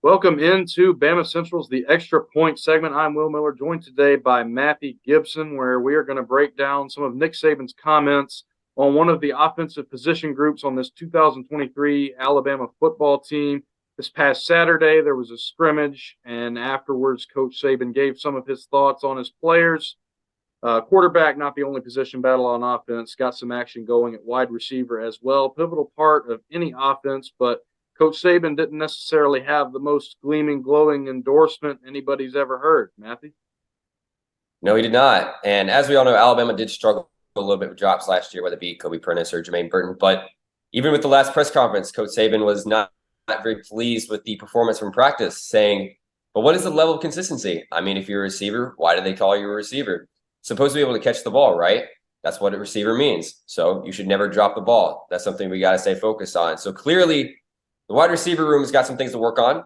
Welcome into Bama Central's The Extra Point segment. I'm Will Miller, joined today by Matthew Gibson, where we are going to break down some of Nick Saban's comments on one of the offensive position groups on this 2023 Alabama football team. This past Saturday, there was a scrimmage, and afterwards, Coach Saban gave some of his thoughts on his players. Quarterback, not the only position battle on offense, got some action going at wide receiver as well. Pivotal part of any offense, but Coach Saban didn't necessarily have the most gleaming, glowing endorsement anybody's ever heard. Matthew? No, he did not. And as we all know, Alabama did struggle a little bit with drops last year, whether it be Kobe Prentice or Jermaine Burton. But even with the last press conference, Coach Saban was not very pleased with the performance from practice, saying, but what is the level of consistency? I mean, if you're a receiver, why do they call you a receiver? Supposed to be able to catch the ball, right? That's what a receiver means. So you should never drop the ball. That's something we got to stay focused on. So clearly, the wide receiver room has got some things to work on.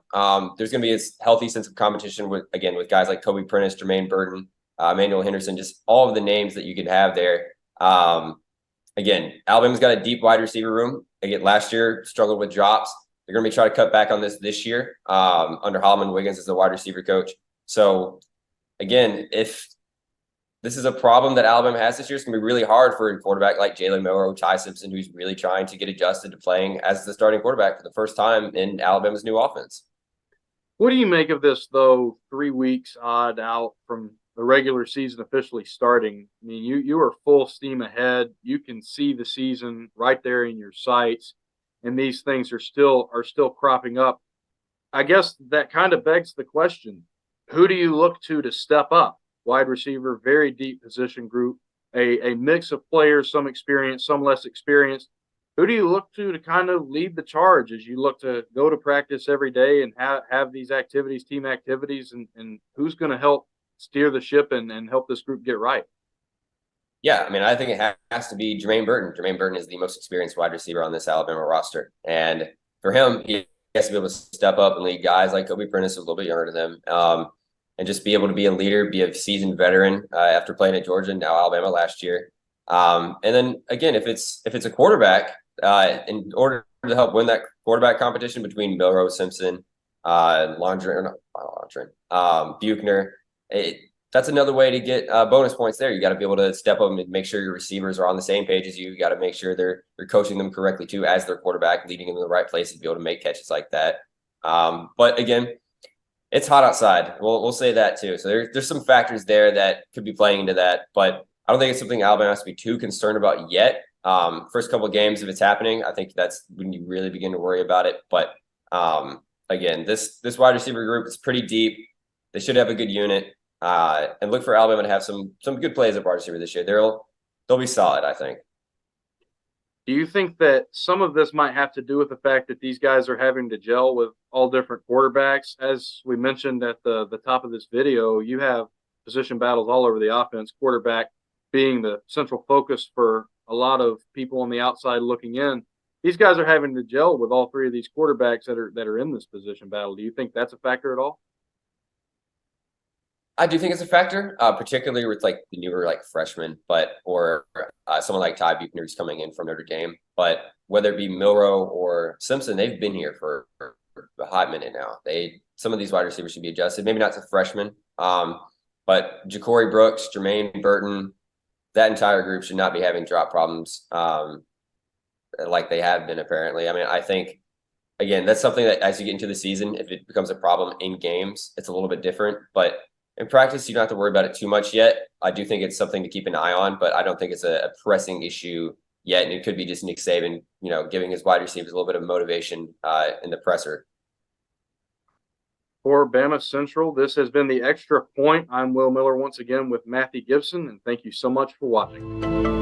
There's going to be a healthy sense of competition with guys like Kobe Prentice, Jermaine Burton, Emmanuel Henderson, just all of the names that you could have there. Alabama's got a deep wide receiver room. Again, last year struggled with drops. They're going to be trying to cut back on this year under Holloman Wiggins as the wide receiver coach. So, again, if this is a problem that Alabama has this year, it's going to be really hard for a quarterback like Jalen Milroe, Ty Simpson, who's really trying to get adjusted to playing as the starting quarterback for the first time in Alabama's new offense. What do you make of this, though, 3 weeks odd out from the regular season officially starting? I mean, you are full steam ahead. You can see the season right there in your sights, and these things are still cropping up. I guess that kind of begs the question, who do you look to step up? Wide receiver, very deep position group, a mix of players, some experienced, some less experienced. Who do you look to kind of lead the charge as you look to go to practice every day and have these activities, team activities, and who's going to help steer the ship and help this group get right? Yeah, I mean, I think it has to be Jermaine Burton. Jermaine Burton is the most experienced wide receiver on this Alabama roster. And for him, he has to be able to step up and lead guys like Kobe Prentice, a little bit younger than them. And just be able to be a leader, be a seasoned veteran after playing at Georgia and now Alabama last year. And then again, if it's a quarterback, in order to help win that quarterback competition between Milroe, Simpson, Buchner, that's another way to get bonus points there. You got to be able to step up and make sure your receivers are on the same page as you. You got to make sure you're coaching them correctly too as their quarterback, leading them to the right places to be able to make catches like that. But again, it's hot outside. We'll say that too. So there's some factors there that could be playing into that, but I don't think it's something Alabama has to be too concerned about yet. First couple of games, if it's happening, I think that's when you really begin to worry about it. But again, this wide receiver group is pretty deep. They should have a good unit, and look for Alabama to have some good plays at wide receiver this year. They'll be solid, I think. Do you think that some of this might have to do with the fact that these guys are having to gel with all different quarterbacks? As we mentioned at the top of this video, you have position battles all over the offense, quarterback being the central focus for a lot of people on the outside looking in. These guys are having to gel with all three of these quarterbacks that are in this position battle. Do you think that's a factor at all? I do think it's a factor, particularly with like the newer like freshmen, or someone like Ty Buchner who's coming in from Notre Dame. But whether it be Milroe or Simpson, they've been here for a hot minute now. Some of these wide receivers should be adjusted. Maybe not to freshmen, but Ja'Cory Brooks, Jermaine Burton, that entire group should not be having drop problems like they have been apparently. I mean, I think again that's something that as you get into the season, if it becomes a problem in games, it's a little bit different, but in practice, you don't have to worry about it too much yet. I do think it's something to keep an eye on, but I don't think it's a pressing issue yet. And it could be just Nick Saban, giving his wide receivers a little bit of motivation in the presser. For Bama Central, this has been The Extra Point. I'm Will Miller once again with Matthew Gibson, and thank you so much for watching.